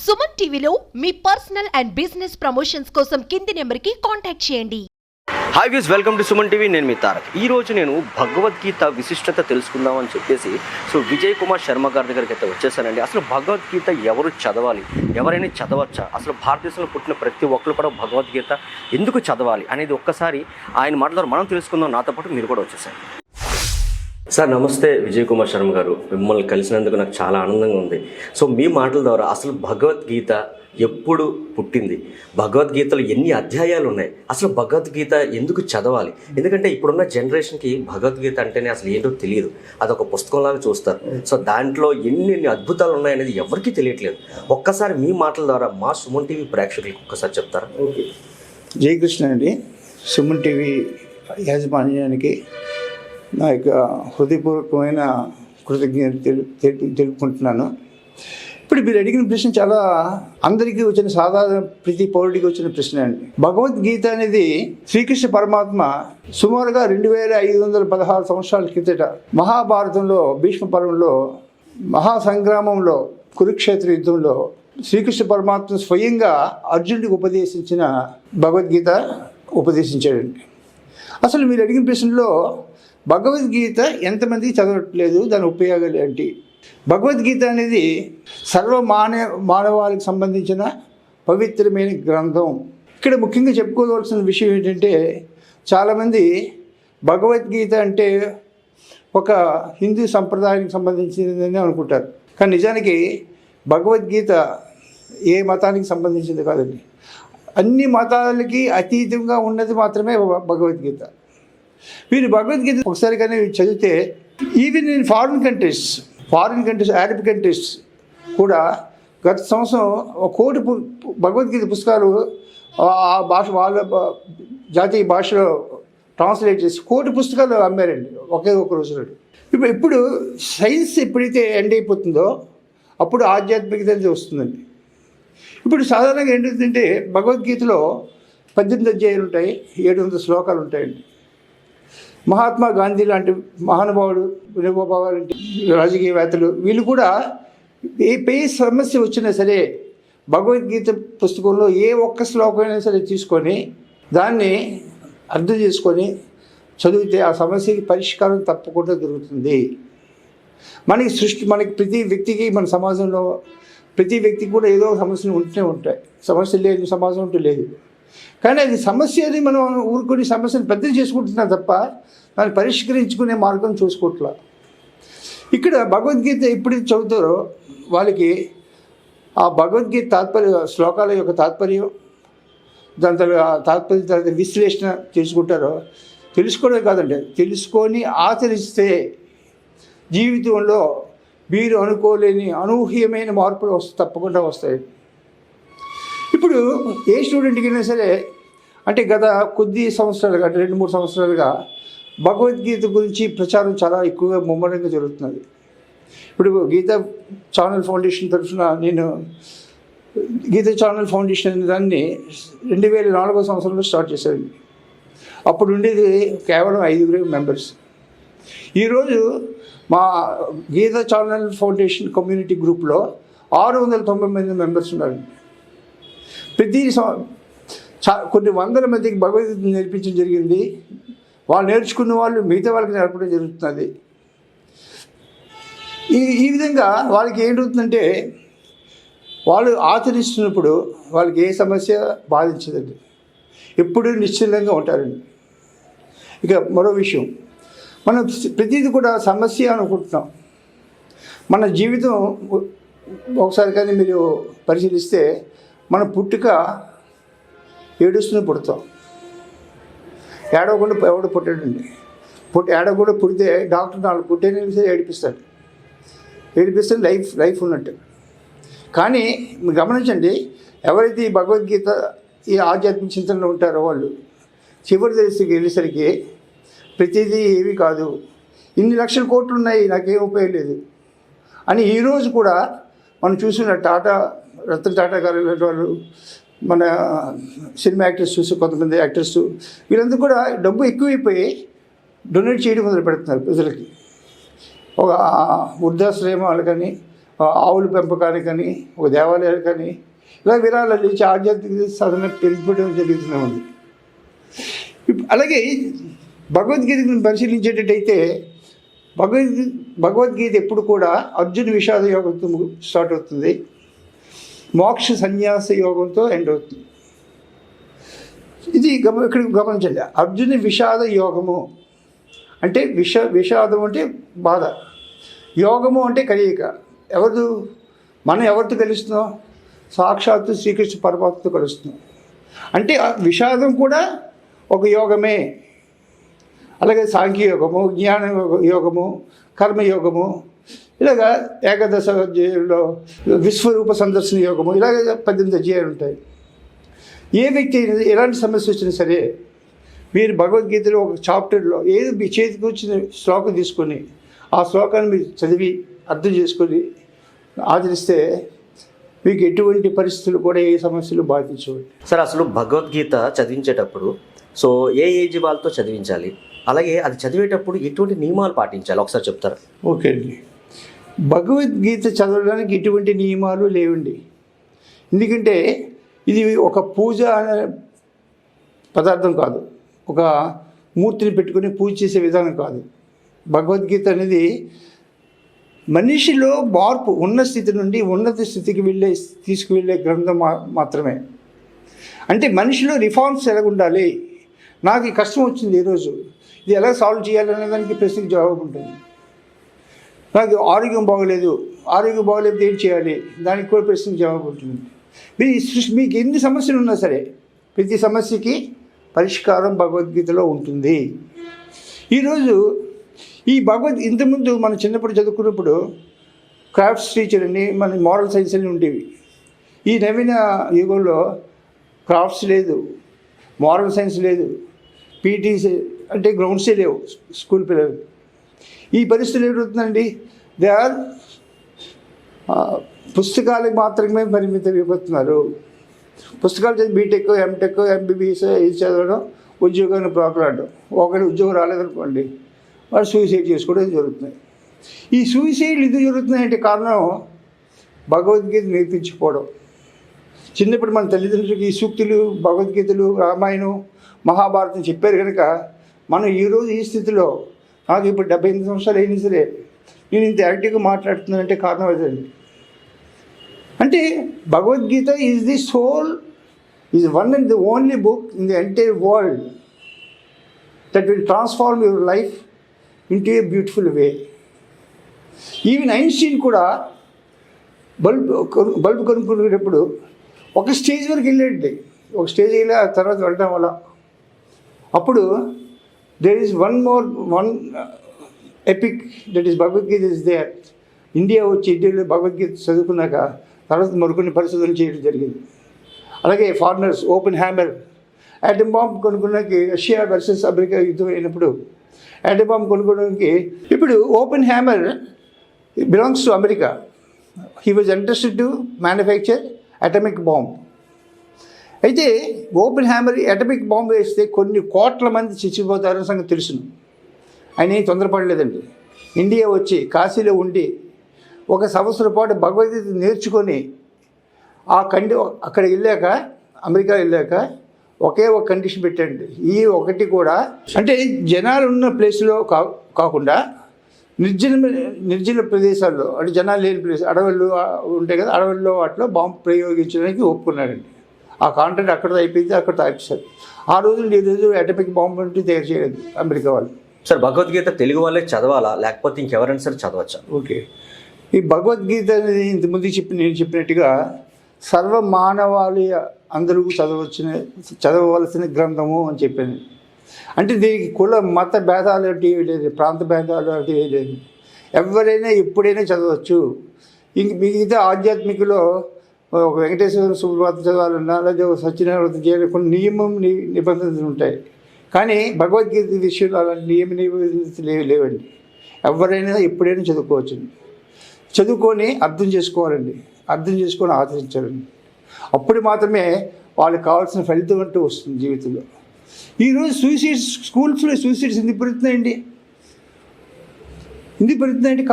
సుమన్ టీవీలో మీ personal and business promotions కోసం కింది నెంబర్కి కాంటాక్ట్ చేయండి. Hi views, welcome to Suman TV. నేను మీ తారక్. ఈరోజు నేను భగవద్గీత విశిష్టత తెలుసుకుందామని చెప్పేసి విజయ్ కుమార్ శర్మ గారి దగ్గరికి అయితే వచ్చేసానండి. అసలు భగవద్గీత ఎవరు చదవాలి, ఎవరైనా చదవచ్చా, అసలు భారతదేశంలో పుట్టిన ప్రతి ఒక్కరు కూడా భగవద్గీత ఎందుకు చదవాలి అనేది ఒక్కసారి ఆయన మాటల ద్వారా మనం తెలుసుకుందాం. నాతో పాటు మీరు కూడా వచ్చేసారు. సార్ నమస్తే, విజయ్ కుమార్ శర్మ గారు. మిమ్మల్ని కలిసినందుకు నాకు చాలా ఆనందంగా ఉంది. సో మీ మాటల ద్వారా అసలు భగవద్గీత ఎప్పుడు పుట్టింది, భగవద్గీతలో ఎన్ని అధ్యాయాలు ఉన్నాయి, అసలు భగవద్గీత ఎందుకు చదవాలి? ఎందుకంటే ఇప్పుడున్న జనరేషన్కి భగవద్గీత అంటేనే అసలు ఏంటో తెలియదు, అదొక పుస్తకంలాగా చూస్తారు. సో దాంట్లో ఎన్ని అద్భుతాలు ఉన్నాయనేది ఎవరికీ తెలియట్లేదు. ఒక్కసారి మీ మాటల ద్వారా మా సుమన్ టీవీ ప్రేక్షకులకు ఒక్కసారి చెప్తారా? ఓకే, జయకృష్ణ అండి. సుమన్ టీవీ యాజమాన్యానికి నా యొక్క హృదయపూర్వకమైన కృతజ్ఞత తెలుపుకుంటున్నాను. ఇప్పుడు మీరు అడిగిన ప్రశ్న చాలా అందరికీ వచ్చిన సాధారణ ప్రతి పౌరుడికి వచ్చిన ప్రశ్న అండి. భగవద్గీత అనేది శ్రీకృష్ణ పరమాత్మ సుమారుగా 2516 సంవత్సరాల కిందట మహాభారతంలో భీష్మ పర్వంలో మహాసంగ్రామంలో కురుక్షేత్ర యుద్ధంలో శ్రీకృష్ణ పరమాత్మ స్వయంగా అర్జునుడికి ఉపదేశించిన భగవద్గీత ఉపదేశించాడండి. అసలు మీరు అడిగిన ప్రశ్నలో భగవద్గీత ఎంతమంది చదవట్లేదు, దాని ఉపయోగాలు ఏంటి? భగవద్గీత అనేది మానవాళికి సంబంధించిన పవిత్రమైన గ్రంథం. ఇక్కడ ముఖ్యంగా చెప్పుకోవాల్సిన విషయం ఏంటంటే, చాలామంది భగవద్గీత అంటే ఒక హిందూ సంప్రదాయానికి సంబంధించిందని అనుకుంటారు. కానీ నిజానికి భగవద్గీత ఏ మతానికి సంబంధించింది కాదండి. అన్ని మతాలకి అతీతంగా ఉన్నది మాత్రమే భగవద్గీత. మీరు భగవద్గీత ఒకసారి కానీ చదివితే, even in foreign countries Arab countries కూడా గత సంవత్సరం 1 కోటి భగవద్గీత పుస్తకాలు ఆ భాష వాళ్ళ జాతీయ భాషలో ట్రాన్స్లేట్ చేసి 1 కోటి పుస్తకాలు అమ్మారండి ఒకే ఒక రోజులో. ఇప్పుడు సైన్స్ ఎప్పుడైతే ఎండ్ అయిపోతుందో అప్పుడు ఆధ్యాత్మికత అనేది వస్తుందండి. ఇప్పుడు సాధారణంగా ఏంటంటే భగవద్గీతలో 18 అధ్యాయాలు ఉంటాయి, 700 శ్లోకాలు ఉంటాయండి. మహాత్మా గాంధీ లాంటి మహానుభావుడు, వినోబాలాంటి రాజకీయవేత్తలు వీళ్ళు కూడా ఏ సమస్య వచ్చినా సరే భగవద్గీత పుస్తకంలో ఏ ఒక్క శ్లోకమైనా సరే తీసుకొని దాన్ని అర్థం చేసుకొని చదివితే ఆ సమస్యకి పరిష్కారం తప్పకుండా దొరుకుతుంది. మనకి ప్రతి వ్యక్తికి, మన సమాజంలో ప్రతి వ్యక్తికి కూడా ఏదో సమస్యలు ఉంటూనే ఉంటాయి. సమస్య లేని సమాజం ఉంటూ లేదు. కానీ అది సమస్యని మనం ఊరుకొని సమస్యను పెద్దలు చేసుకుంటున్నాం తప్ప దాన్ని పరిష్కరించుకునే మార్గం చూసుకోవట్లా. ఇక్కడ భగవద్గీత ఎప్పుడు చదువుతారో వాళ్ళకి ఆ భగవద్గీత శ్లోకాల యొక్క తాత్పర్యం, దాని తాత్పర్యం విశ్లేషణ తెలుసుకుంటారో, తెలుసుకోవడమే కాదండి, తెలుసుకొని ఆచరిస్తే జీవితంలో మీరు అనుకోలేని అనూహ్యమైన మార్పులు తప్పకుండా వస్తాయి. ఇప్పుడు ఏ స్టూడెంట్కి అయినా సరే, అంటే గత కొద్ది సంవత్సరాలుగా, 2-3 సంవత్సరాలుగా భగవద్గీత గురించి ప్రచారం చాలా ఎక్కువగా ముమ్మరంగా జరుగుతున్నది. ఇప్పుడు గీతా ఛానల్ ఫౌండేషన్ తరఫున నేను గీతా ఛానల్ ఫౌండేషన్ అనే దాన్ని 2004వ సంవత్సరంలో స్టార్ట్ చేశాను. అప్పుడు ఉండేది కేవలం 5 మెంబర్స్. ఈరోజు మా గీతా ఛానల్ ఫౌండేషన్ కమ్యూనిటీ గ్రూప్లో 690 మెంబర్స్ ఉన్నారు. కొన్ని వందల మందికి భగవద్గీత నేర్పించడం జరిగింది. వాళ్ళు నేర్చుకున్న వాళ్ళు మిగతా వాళ్ళకి నేర్పడం జరుగుతున్నది. ఈ విధంగా వాళ్ళకి ఏంటవుతుందంటే, వాళ్ళు ఆచరిస్తున్నప్పుడు వాళ్ళకి ఏ సమస్య బాధించదండి, ఎప్పుడు నిశ్చితంగా ఉంటారండి. ఇక మరో విషయం, మనం ప్రతిదీ కూడా సమస్య అనుకుంటున్నాం. మన జీవితం ఒకసారి కానీ మీరు పరిశీలిస్తే, మన పుట్టుక ఏడుస్తూనే పుడతాం. ఏడవకుండా ఎవడు పుట్టాడండి. ఏడవకుండా పుడితే డాక్టర్ 4 పుట్టేనే ఏడిపిస్తే లైఫ్ ఉన్నట్టు. కానీ మీరు గమనించండి, ఎవరైతే ఈ భగవద్గీత ఈ ఆధ్యాత్మిక చింతనలో ఉంటారో వాళ్ళు చివరి దశకి వెళ్ళేసరికి ప్రతిదీ ఏవి కాదు, ఇన్ని లక్షల కోట్లు ఉన్నాయి, నాకేం ఉపయోగం లేదు అని ఈరోజు కూడా మనం చూసిన రతన్ టాటా గారు వాళ్ళు, మన సినిమా యాక్టర్స్ చూసి కొంతమంది యాక్టర్స్ వీళ్ళందరూ కూడా డబ్బు ఎక్కువైపోయి డొనేట్ చేయడం మొదలు పెడుతున్నారు ప్రజలకి. ఒక వృద్ధాశ్రయం వాళ్ళు కానీ ఆవుల పెంపకానికి కానీ ఒక దేవాలయాలు కానీ ఇలా విరాళాలు ఇచ్చి ఆధ్యాత్మిక సాధన పెరిగిపోవడం జరుగుతూనే ఉంది. అలాగే భగవద్గీతను పరిశీలించేటట్టయితే భగవద్గీత ఎప్పుడు కూడా అర్జున విషాద యోగంతో స్టార్ట్ అవుతుంది, మోక్ష సన్యాస యోగంతో ఎండ్ అవుతుంది. ఇది ఇక్కడ గమనించండి. అర్జున విషాద యోగము అంటే విషాదం అంటే బాధ, యోగము అంటే కలియిక. మనం ఎవరితో కలుస్తున్నాం? సాక్షాత్తు శ్రీకృష్ణ పరమాత్మతో కలుస్తున్నాం. అంటే విషాదం కూడా ఒక యోగమే. అలాగే సాంఖ్యయోగము, జ్ఞాన యోగము, కర్మయోగము, ఇలాగా ఏకాదశ అధ్యాయంలో విశ్వరూప సందర్శన యోగము, ఇలాగ 18 అధ్యాయాలు ఉంటాయి. ఏ వ్యక్తి ఎలాంటి సమస్య వచ్చినా సరే మీరు భగవద్గీతలో ఒక చాప్టర్లో ఏది మీ చేతికి వచ్చిన శ్లోకం తీసుకొని ఆ శ్లోకాన్ని మీరు చదివి అర్థం చేసుకొని ఆచరిస్తే మీకు ఎటువంటి పరిస్థితులు కూడా ఏ సమస్యలు బాధించవండి. సార్, అసలు భగవద్గీత చదివించేటప్పుడు సో ఏ ఏజ్ వాళ్ళతో చదివించాలి, అలాగే అది చదివేటప్పుడు ఎటువంటి నియమాలు పాటించాలి ఒకసారి చెప్తారా? ఓకే అండి. భగవద్గీత చదవడానికి ఎటువంటి నియమాలు లేవండి. ఎందుకంటే ఇది ఒక పూజ అనే పదార్థం కాదు, ఒక మూర్తిని పెట్టుకుని పూజ చేసే విధానం కాదు. భగవద్గీత అనేది మనిషిలో మార్పు, ఉన్న స్థితి నుండి ఉన్నత స్థితికి తీసుకువెళ్ళే గ్రంథం మాత్రమే. అంటే మనిషిలో రిఫార్మ్స్ ఎలా ఉండాలి, నాకు ఈ కష్టం వచ్చింది ఈరోజు, ఇది ఎలా సాల్వ్ చేయాలనే దానికి ప్రశ్నకి జవాబు ఉంటుంది. నాకు ఆరోగ్యం బాగోలేదు ఏం చేయాలి, దానికి కూడా ప్రశ్నకి జవాబు ఉంటుంది. మీకు ఎన్ని సమస్యలు ఉన్నా సరే ప్రతి సమస్యకి పరిష్కారం భగవద్గీతలో ఉంటుంది. ఈరోజు ఇంతకుముందు మనం చిన్నప్పుడు చదువుకున్నప్పుడు క్రాఫ్ట్స్ టీచర్ అని మన మోరల్ సైన్స్ అని ఉండేవి. ఈ నవీన యుగంలో క్రాఫ్ట్స్ లేదు, మోరల్ సైన్స్ లేదు, పీటీసీ అంటే గ్రౌండ్సే లేవు స్కూల్ పిల్లలు. ఈ పరిస్థితులు ఏమవుతుందండి? దే ఆర్ పుస్తకాలకు మాత్రమే పరిమితం అయిపోతున్నారు. పుస్తకాలు చదివి బీటెక్, ఎంటెక్, ఎంబీబీఎస్ ఇది చదవడం, ఉద్యోగాన్ని పోరాడడం. ఒకటి ఉద్యోగం రాలేదనుకోండి, వాడు సూసైడ్ చేసుకోవడం జరుగుతున్నాయి. ఈ సూసైడ్లు ఎందుకు జరుగుతున్నాయంటే కారణం భగవద్గీత నేర్పించుకోవడం. చిన్నప్పుడు మన తల్లిదండ్రులకి ఈ సూక్తులు, భగవద్గీతలు, రామాయణం, మహాభారతం చెప్పారు కనుక మనం ఈరోజు ఈ స్థితిలో, నాకు ఇప్పుడు 78 సంవత్సరాలు అయినా సరే నేను ఇంత యాక్టివ్గా మాట్లాడుతున్నానంటే కారణం అదండి. అంటే Bhagavad Gita is the soul, is one and the only book in the entire world that will transform your life into a beautiful way. Even Einstein కూడా బల్బు కనుక్కునేటప్పుడు ఒక స్టేజ్ వరకు వెళ్ళండి, ఒక స్టేజ్ వెళ్ళి ఆ తర్వాత వెళ్ళడం వల్ల అప్పుడు there is one epic that is Bhagavad Gita is there. ఇండియాలో భగవద్గీత చదువుకున్నాక తర్వాత మరికొన్ని పరిశోధనలు చేయడం జరిగింది. అలాగే foreigners Oppenheimer atom bomb కొనుక్కున్నాకి రష్యా వర్సెస్ అమెరికా యుద్ధం అయినప్పుడు యాటమ్ బాంబ్ కొనుక్కోవడానికి ఇప్పుడు Oppenheimer belongs to America. He was interested to manufacture atomic bomb. అయితే ఓపెన్ హ్యామర్ అటమిక్ బాంబ్ వేస్తే కొన్ని కోట్ల మంది చచ్చిపోతారని సంగతి తెలుసును. ఆయన ఏం తొందరపడలేదండి. ఇండియా వచ్చి కాశీలో ఉండి 1 సంవత్సరం పాటు భగవద్గీత నేర్చుకొని అక్కడికి వెళ్ళాక, అమెరికా వెళ్ళాక ఒకే ఒక కండిషన్ పెట్టండి. ఈ ఒకటి కూడా అంటే జనాలు ఉన్న ప్లేస్లో కాకుండా నిర్జన ప్రదేశాల్లో, అంటే జనాలు లేని ప్లేస్, అడవుల్లో ఉంటాయి కదా, అడవుల్లో వాటిలో బాంబు ప్రయోగించడానికి ఒప్పుకున్నాడండి. ఆ కాంట్రాక్ట్ అక్కడితో అయిపోయింది, అక్కడ ఆపేశారు. ఆ రోజు ఈ రోజు అటమిక్ బాంబు అంటే తయారు చేయలేదు అమెరికా వాళ్ళు. సార్, భగవద్గీత తెలుగు వాళ్ళే చదవాలా లేకపోతే ఇంకెవరైనా సరే చదవచ్చా? ఓకే, ఈ భగవద్గీత అనేది ఇంతకుముందు నేను చెప్పినట్టుగా సర్వమానవాళి అందరూ చదవవలసిన గ్రంథము అని చెప్పాను. అంటే దీనికి కుల మత భేదాలు అంటే లేదు, ప్రాంత భేదాలు అంటే లేదు, ఎవరైనా ఎప్పుడైనా చదవచ్చు. మిగతా ఆధ్యాత్మికలో ఒక వెంకటేశ్వర సుబ్రహ్మణ్యం చదవాలన్నా లేదా సత్యనారాయణ చేయాలి, కొన్ని నిబంధనలు ఉంటాయి. కానీ భగవద్గీత విషయంలో అలాంటి నిబంధనలు లేవండి. ఎవరైనా ఎప్పుడైనా చదువుకోవచ్చు. చదువుకొని అర్థం చేసుకోవాలండి, అర్థం చేసుకొని ఆచరించాలండి. అప్పుడు మాత్రమే వాళ్ళకి కావాల్సిన ఫలితం అంటూ వస్తుంది జీవితంలో. ఈరోజు స్కూల్స్లో సూసైడ్స్ ఎందుకు పెరుగుతున్నాయండి?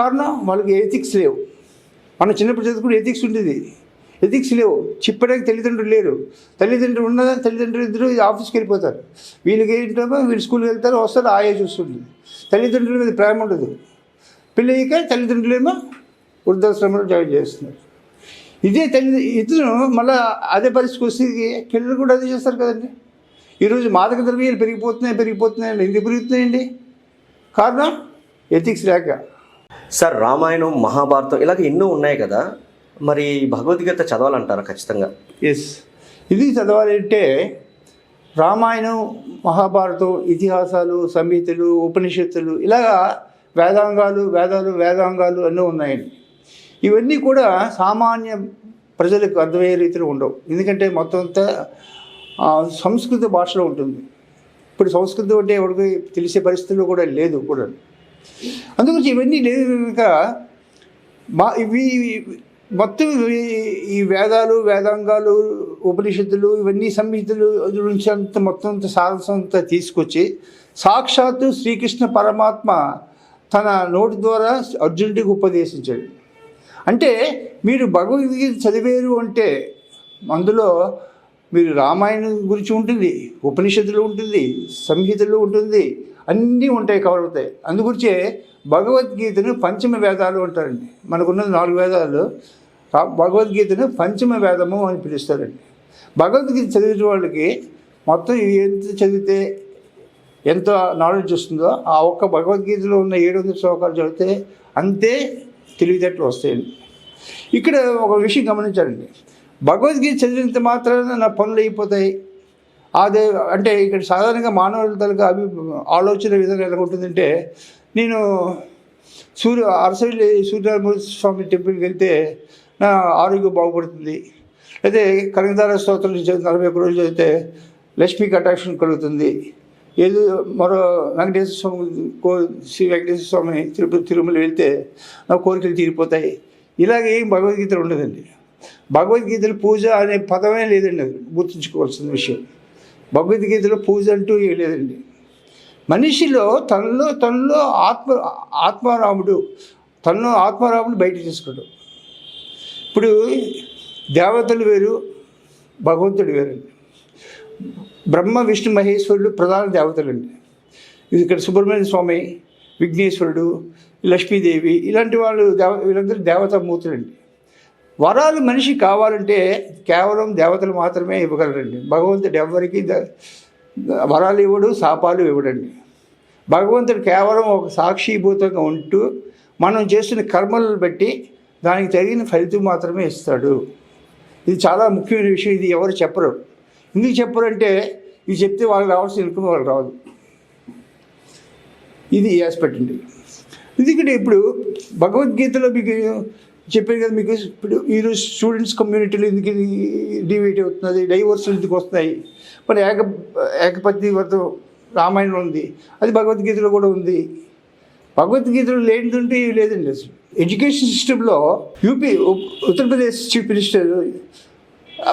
కారణం వాళ్ళకి ఎథిక్స్ లేవు. మనం చిన్నప్పుడు చదువుకుంటే ఎథిక్స్ ఉండేది, ఎథిక్స్ లేవు. చెప్పడానికి తల్లిదండ్రులు లేరు. తల్లిదండ్రులు ఉన్న తల్లిదండ్రులు ఇద్దరు ఆఫీస్కి వెళ్ళిపోతారు. వీళ్ళకి ఏంటో వీళ్ళు స్కూల్కి వెళ్తారు, వస్తారు, ఆయా చూస్తుంది. తల్లిదండ్రుల మీద ప్రేమ ఉండదు. పెళ్ళయ్యాక తల్లిదండ్రులేమో వృద్ధాశ్రమంలో జాయిన్ చేస్తున్నారు. ఇదే ఇతను మళ్ళీ అదే పరిస్థితికి వస్తే పిల్లలు కూడా అదే చేస్తారు కదండి. ఈరోజు మాదక ద్రవ్యాలు పెరిగిపోతున్నాయండి. ఎందుకు పెరుగుతున్నాయండి? కారణం ఎథిక్స్ లేక. సార్, రామాయణం, మహాభారతం ఇలాగ ఎన్నో ఉన్నాయి కదా, మరి భగవద్గీత చదవాలంటారా ఖచ్చితంగా? ఎస్, ఇది చదవాలి అంటే రామాయణం, మహాభారతం, ఇతిహాసాలు, సంహితలు, ఉపనిషత్తులు, ఇలాగా వేదాంగాలు అన్నీ ఉన్నాయండి. ఇవన్నీ కూడా సామాన్య ప్రజలకు అర్థమయ్యే రీతిలో ఉండవు. ఎందుకంటే మొత్తం అంతా సంస్కృత భాషలో ఉంటుంది. ఇప్పుడు సంస్కృతం అంటే ఎవరికి తెలిసే పరిస్థితుల్లో కూడా లేదు కూడా. అందుగురించి ఇవన్నీ లేదు కనుక ఇవి మొత్తం ఈ వేదాంగాలు, ఉపనిషత్తులు, ఇవన్నీ సంహితలు నుంచి మొత్తం అంత సారాంశం అంతా తీసుకొచ్చి సాక్షాత్తు శ్రీకృష్ణ పరమాత్మ తన నోటి ద్వారా అర్జునుడికి ఉపదేశించాడు. అంటే మీరు భగవద్గీత చదివేరు అంటే అందులో మీరు రామాయణం గురించి ఉంటుంది, ఉపనిషత్తులు ఉంటుంది, సంహితలు ఉంటుంది, అన్నీ ఉంటాయి, కవర్ అవుతాయి. అందుగురించే భగవద్గీతను పంచమ వేదాలు అంటారండి. మనకున్నది 4 వేదాలు. భగవద్గీతను పంచమ వేదము అని పిలుస్తారండి. భగవద్గీత చదివిన వాళ్ళకి మొత్తం ఎంత చదివితే ఎంత నాలెడ్జ్ వస్తుందో ఆ ఒక్క భగవద్గీతలో ఉన్న 700 శ్లోకాలు చదివితే అంతే తెలివితేటలు వస్తాయండి. ఇక్కడ ఒక విషయం గమనించాలండి. భగవద్గీత చదివినంత మాత్రాన నా పనులు అయిపోతాయి అదే అంటే ఇక్కడ సాధారణంగా మానవుల తలక ఆలోచన విధానం ఎలా ఉంటుందంటే, నేను అరసవిల్లి సూర్యనారాయణ స్వామి టెంపుల్కి వెళ్తే నా ఆరోగ్యం బాగుపడుతుంది, అయితే కనకదార స్తోత్రం 41 రోజులు చదివితే లక్ష్మీ కటాక్షం కలుగుతుంది, ఏదో మరో శ్రీ వెంకటేశ్వర స్వామి తిరుమల వెళ్తే నా కోరికలు తీరిపోతాయి. ఇలాగే ఏం భగవద్గీతలు ఉండదండి. భగవద్గీతలో పూజ అనే పదమే లేదండి. అది గుర్తుంచుకోవాల్సిన విషయం. భగవద్గీతలో పూజ అంటూ ఏం లేదండి. మనిషిలో తనలో ఆత్మారాముడు బయట తీసుకోవడం. ఇప్పుడు దేవతలు వేరు, భగవంతుడు వేరండి. బ్రహ్మ, విష్ణు, మహేశ్వరుడు ప్రధాన దేవతలండి. ఇక్కడ సుబ్రహ్మణ్య స్వామి, విఘ్నేశ్వరుడు, లక్ష్మీదేవి ఇలాంటి వాళ్ళు వీళ్ళందరూ దేవతామూర్తులండి. వరాలు మనిషి కావాలంటే కేవలం దేవతలు మాత్రమే ఇవ్వగలరండి. భగవంతుడు ఎవరికి వరాలు ఇవ్వడు, శాపాలు ఇవ్వడండి. భగవంతుడు కేవలం ఒక సాక్షిభూతంగా ఉంటూ మనం చేస్తున్న కర్మలను బట్టి దానికి తగిన ఫలితం మాత్రమే ఇస్తాడు. ఇది చాలా ముఖ్యమైన విషయం. ఇది ఎవరు చెప్పరు. ఎందుకు చెప్పరంటే ఇది చెప్తే వాళ్ళకి రావాల్సిన ఇన్కమ్ వాళ్ళకి రాదు. ఇది ఆస్పెక్ట్ అండి. ఎందుకంటే ఇప్పుడు భగవద్గీతలో మీకు చెప్పాను కదా, మీకు ఇప్పుడు ఈరోజు స్టూడెంట్స్ కమ్యూనిటీలో ఎందుకు డివైడ్ అవుతున్నది, డైవర్సులు ఎందుకు వస్తున్నాయి. మరి ఏకపత్ని వ్రతం రామాయణంలో ఉంది, అది భగవద్గీతలో కూడా ఉంది. భగవద్గీతలో లేనిదంటే లేదండి. అసలు ఎడ్యుకేషన్ సిస్టంలో ఉత్తరప్రదేశ్ చీఫ్ మినిస్టర్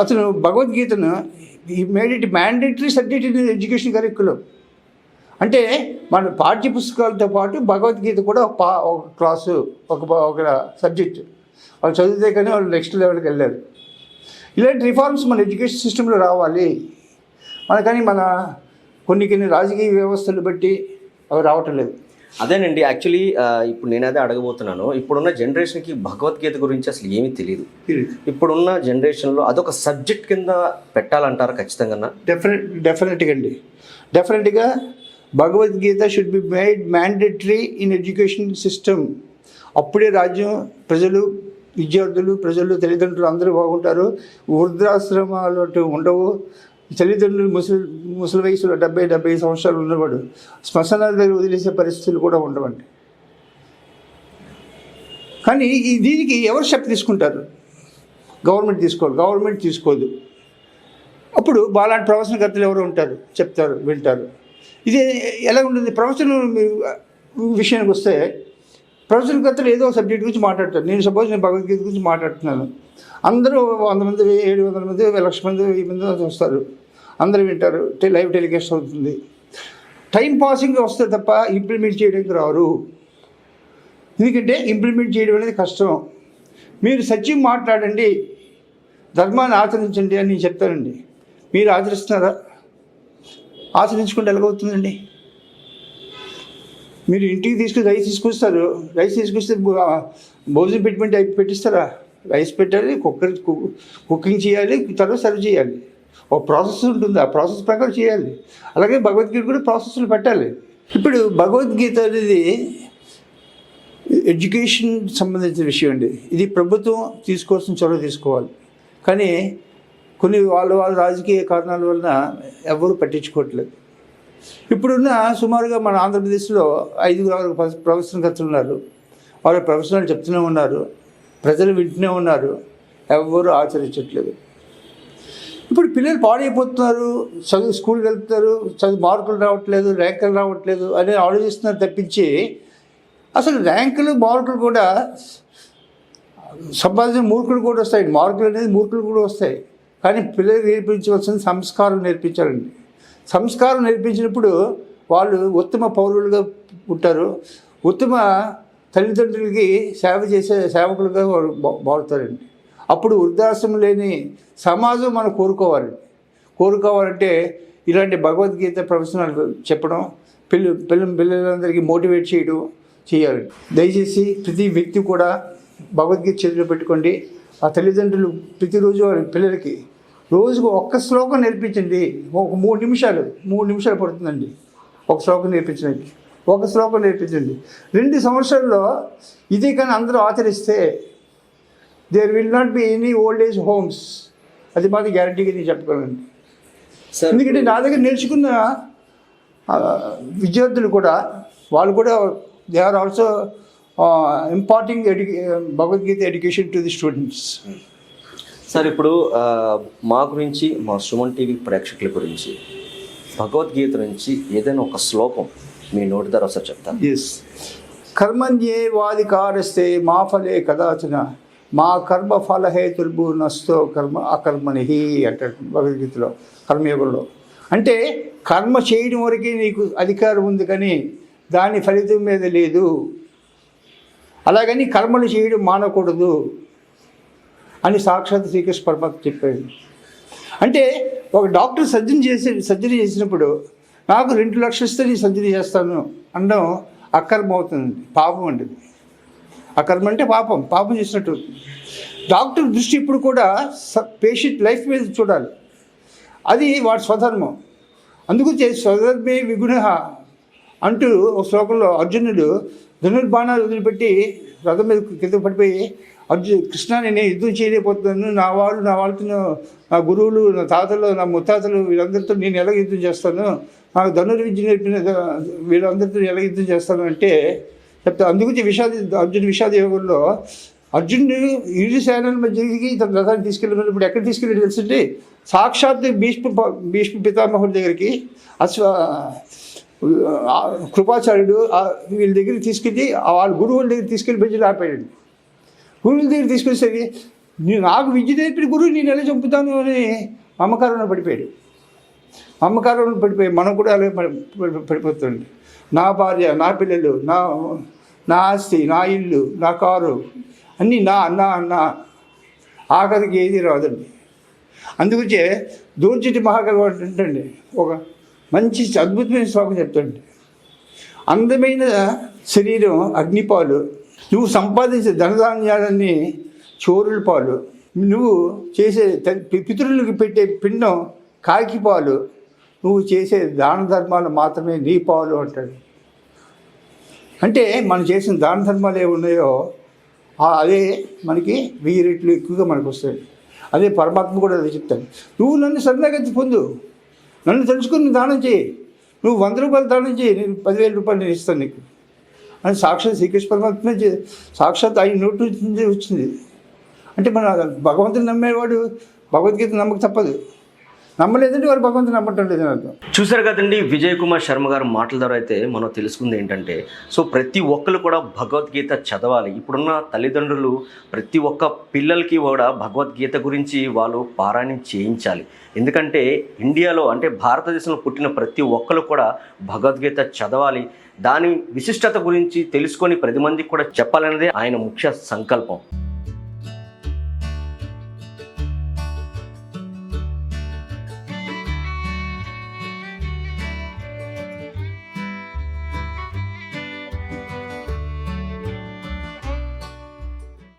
అతను భగవద్గీతను made it mandatory subject in education curriculum. అంటే మన పాఠ్య పుస్తకాలతో పాటు భగవద్గీత కూడా ఒక క్లాసు, ఒక సబ్జెక్ట్ వాళ్ళు చదివితే కానీ వాళ్ళు నెక్స్ట్ లెవెల్కి వెళ్ళారు. ఇలాంటి రిఫార్మ్స్ మన ఎడ్యుకేషన్ సిస్టంలో రావాలి. కానీ మన కొన్ని రాజకీయ వ్యవస్థలు బట్టి అవి రావటం లేదు. అదేనండి, యాక్చువల్లీ ఇప్పుడు నేను అదే అడగబోతున్నాను. ఇప్పుడున్న జనరేషన్కి భగవద్గీత గురించి అసలు ఏమీ తెలియదు. ఇప్పుడున్న జనరేషన్లో అదొక సబ్జెక్ట్ కింద పెట్టాలంటారా ఖచ్చితంగా? డెఫినెట్గా Bhagavad Gita should be made mandatory in education system. అప్పుడే రాజ్యం, విద్యార్థులు, తల్లిదండ్రులు అందరూ బాగుంటారు. వృద్ధాశ్రమాలు ఉండవు. తల్లిదండ్రులు ముసలి వయసులో 70 సంవత్సరాలు ఉన్నవాడు శ్మశానాల దగ్గర వదిలేసే పరిస్థితులు కూడా ఉండవండి. కానీ దీనికి ఎవరు స్టెప్ తీసుకుంటారు? గవర్నమెంట్ తీసుకోదు. అప్పుడు బాలాంటి ప్రవచనకర్తలు ఎవరు ఉంటారు, చెప్తారు, వింటారు. ఇది ఎలా ఉంటుంది? ప్రవచనం విషయానికి వస్తే ప్రవచనకర్తలు ఏదో సబ్జెక్ట్ గురించి మాట్లాడతారు. నేను భగవద్గీత గురించి మాట్లాడుతున్నాను. అందరూ 100 మంది, 700 మంది, 1,00,000 మంది, 1000 మంది వస్తారు. అందరూ వింటారు. లైవ్ టెలికాస్ట్ అవుతుంది. టైం పాసింగ్గా వస్తే తప్ప ఇంప్లిమెంట్ చేయడానికి రారు. ఎందుకంటే ఇంప్లిమెంట్ చేయడం అనేది కష్టం. మీరు సత్యం మాట్లాడండి, ధర్మాన్ని ఆచరించండి అని నేను చెప్తానండి. మీరు ఆచరిస్తున్నారా? ఆచరించుకుంటే ఎలాగవుతుందండి? మీరు ఇంటికి రైస్ తీసుకొస్తారు, రైస్ తీసుకొస్తే భోజనం పెట్టిస్తారా? రైస్ పెట్టాలి, కుకింగ్ చేయాలి, తర్వాత సర్వ్ చేయాలి. ఒక ప్రాసెస్ ఉంటుంది, ఆ ప్రాసెస్ ప్రకారం చేయాలి. అలాగే భగవద్గీత కూడా ప్రాసెస్లు పెట్టాలి. ఇప్పుడు భగవద్గీత అనేది ఎడ్యుకేషన్ సంబంధించిన విషయం అండి. ఇది ప్రభుత్వం తీసుకోవాల్సిన చొరవ తీసుకోవాలి. కానీ కొన్ని వాళ్ళ రాజకీయ కారణాల వలన ఎవరు పట్టించుకోవట్లేదు. ఇప్పుడున్న సుమారుగా మన ఆంధ్రప్రదేశ్లో 5 ప్రొఫెషనల్ ఉన్నారు. వాళ్ళ ప్రొఫెషనల్ చెప్తూనే ఉన్నారు, ప్రజలు వింటూనే ఉన్నారు, ఎవరు ఆచరించట్లేదు. ఇప్పుడు పిల్లలు పాడైపోతున్నారు, చదువు స్కూల్కి వెళ్తున్నారు, చదువు మార్కులు రావట్లేదు, ర్యాంకులు రావట్లేదు అని ఆలోచిస్తున్నారు తప్పించి అసలు ర్యాంకులు మార్కులు కూడా సంపాదించిన మూర్ఖులు కూడా వస్తాయి. మార్కులు అనేది మూర్ఖులు కూడా వస్తాయి. కానీ పిల్లలకు నేర్పించవలసిన సంస్కారం నేర్పించాలండి. సంస్కారం నేర్పించినప్పుడు వాళ్ళు ఉత్తమ పౌరులుగా ఉంటారు, ఉత్తమ తల్లిదండ్రులకి సేవ చేసే సేవకులుగా మారుతారండి. అప్పుడు వృద్ధాశ్రమం లేని సమాజం మనం కోరుకోవాలంటే ఇలాంటి భగవద్గీత ప్రొఫెషనల్ చెప్పడం, పిల్లలందరికీ మోటివేట్ చేయాలి. దయచేసి ప్రతి వ్యక్తి కూడా భగవద్గీత చేతిలో పెట్టుకోండి. ఆ తల్లిదండ్రులు ప్రతిరోజు వారి పిల్లలకి రోజుకు ఒక్క శ్లోకం నేర్పించండి. ఒక 3 నిమిషాలు పడుతుందండి ఒక శ్లోకం నేర్పించడానికి. ఒక శ్లోకం నేర్పించండి. 2 సంవత్సరాల్లో ఇది కానీ అందరూ ఆచరిస్తే there will not be any old age homes. అది మాది గ్యారంటీగా నేను చెప్పగలండి. ఎందుకంటే నా దగ్గర నేర్చుకున్న విద్యార్థులు కూడా వాళ్ళు కూడా they are also imparting Bhagavad Gita education to the students. Sir, ఇప్పుడు మా గురించి, మా సుమన్ టీవీ ప్రేక్షకుల గురించి భగవద్గీత నుంచి ఏదైనా ఒక శ్లోకం మీ నోటి ద్వారా ఒకసారి చెప్తాను. ఎస్. కర్మణ్యేవాధికారస్తే మా ఫలే కదాచన మా కర్మ ఫలహేతుర్భూ నస్తో కర్మ అకర్మణి అంటాడు భగవద్గీతలో, కర్మయోగంలో. అంటే కర్మ చేయడం వరకే నీకు అధికారం ఉంది, కానీ దాని ఫలితం మీద లేదు. అలాగని కర్మలు చేయడం మానకూడదు అని సాక్షాత్ శ్రీకృష్ణ పరమాత్మ చెప్పాడు. అంటే ఒక డాక్టర్ సర్జరీ చేసినప్పుడు నాకు 2 లక్షలు ఇస్తే నేను సర్జరీ చేస్తాను అనడం అకర్మ అవుతుంది, పాపం అండి. అకర్మ అంటే పాపం చేసినట్టు. డాక్టర్ దృష్టి ఇప్పుడు కూడా పేషెంట్ లైఫ్ మీద చూడాలి, అది వాడి స్వధర్మం. అందుకు స్వధర్మే విగుణ అంటూ ఒక శ్లోకంలో అర్జునుడు ధనుర్బాణాలు వదిలిపెట్టి రథం మీద కింద పడిపోయి, కృష్ణ నేను యుద్ధం చేయలేకపోతున్నాను, నా వాళ్ళతో నా గురువులు, నా తాతలు, నా ముత్తాతలు వీళ్ళందరితో నేను ఎలా యుద్ధం చేస్తాను, నాకు ధనుర్విద్య నేర్పిన వీళ్ళందరితో ఎలా యుద్ధం చేస్తాను అంటే చెప్తా. అందుకు అర్జున్ విషాద యోగంలో అర్జునుడు 7 సేనల మధ్యకి తన రథాన్ని తీసుకెళ్ళినప్పుడు ఇప్పుడు ఎక్కడ తీసుకెళ్ళి తెలుసుంటే సాక్షాత్ భీష్మ పితామహుడి దగ్గరికి, కృపాచార్యుడు వీళ్ళ దగ్గరికి తీసుకెళ్ళి వాళ్ళ గురువుల దగ్గర తీసుకెళ్ళి పెంచి ఆపాడు. గురువుల దగ్గర తీసుకొచ్చేసరికి నాకు విద్య నేర్పిన గురువు నేను ఎలా చంపుతాను అని మమకారంలో పడిపోయాడు. మనం కూడా అలాగే పడిపోతుంది. నా భార్య, నా పిల్లలు, నా ఆస్తి, నా ఇల్లు, నా కారు అన్నీ నా ఆఖరికి ఏది రాదండి. అందుకొచ్చే దూర్జటి మహాకవి అంటండి ఒక మంచి అద్భుతమైన శ్లోకం చెప్తాండి. అందమైన శరీరం అగ్నిపాలు, నువ్వు సంపాదించే ధనధాన్యాలన్నీ చోరుల పాలు, నువ్వు చేసే పితరులకు పెట్టే పిండం కాకి పాలు, నువ్వు చేసే దాన ధర్మాలు మాత్రమే నీ పాలు అంటాడు. అంటే మనం చేసిన దాన ధర్మాలు ఏమి ఉన్నాయో అదే మనకి 1000 రెట్లు ఎక్కువగా మనకు వస్తాయి. అదే పరమాత్మ కూడా అదే చెప్తాడు. నువ్వు నన్ను శరణాగతి పొందు, నన్ను తెలుసుకుని దానం చేయి, నువ్వు 100 రూపాయలు దానం చేయి, నేను 10,000 రూపాయలు నేను ఇస్తాను నీకు అని సాక్షాత్ శ్రీకృష్ణ పరమాత్మ సాక్షాత్ ఆయన నోటి నుంచి వచ్చింది. అంటే మన భగవంతుని నమ్మేవాడు భగవద్గీత నమ్మక తప్పదు, నమ్మలేదంటే వారు భగవంతుని నమ్మటం లేదని అర్థం. చూసారు కదండి విజయ్ కుమార్ శర్మ గారు మాటల ద్వారా అయితే మనం తెలుసుకుంది ఏంటంటే, సో ప్రతి ఒక్కరు కూడా భగవద్గీత చదవాలి. ఇప్పుడున్న తల్లిదండ్రులు ప్రతి ఒక్క పిల్లలకి కూడా భగవద్గీత గురించి వాళ్ళు పారాయణం చేయించాలి. ఎందుకంటే ఇండియాలో అంటే భారతదేశంలో పుట్టిన ప్రతి ఒక్కరు కూడా భగవద్గీత చదవాలి, దాని విశిష్టత గురించి తెలుసుకొని 10 మందికి కూడా చెప్పాలనేదే ఆయన ముఖ్య సంకల్పం.